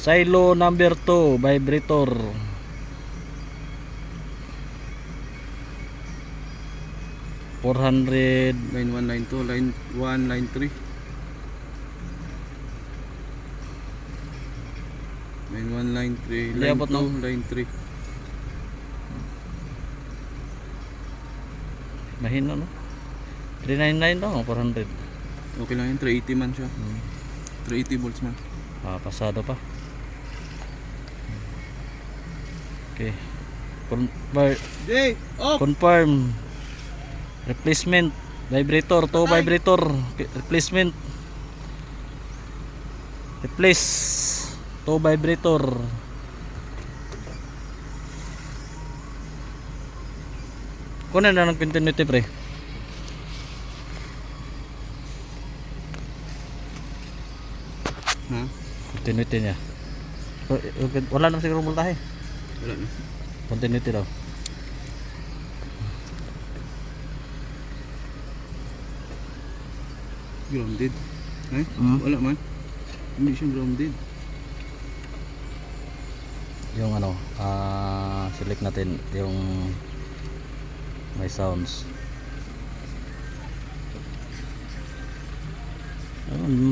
Silo number 2 vibrator. 400. Line 1, line 2, line 1, line 3. Line 1, line 3, line Liabot, 2, no? line 3. Mahina, no? 399 daw, 400. Okay lang yun, 380 man siya. 380 volts man. Pasado pa. Okay. Confirm. Replacement vibrator, to vibrator replacement. Replace to vibrator. Kunin na ng continuity, pre. Ha? Continuity niya. Wala nang siguro voltahe. Wala na. Continuity daw. Grounded. Eh? Wala man. Hindi siya grounded. Yung ano, select natin yung may sounds.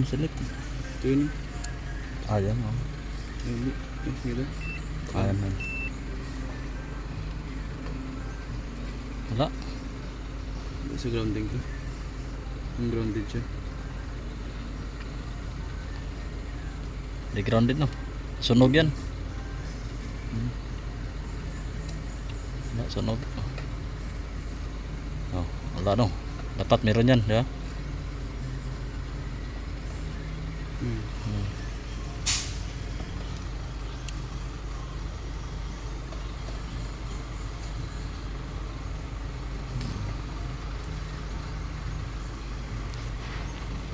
Select. Ito yun. Ayan, Hindi. Nila. ayan. Wala. Sa grounding to. Ang grounded siya. Di grounded, no? Sunog yan. Sunog. Wala, no? Dapat meron yan, di ba?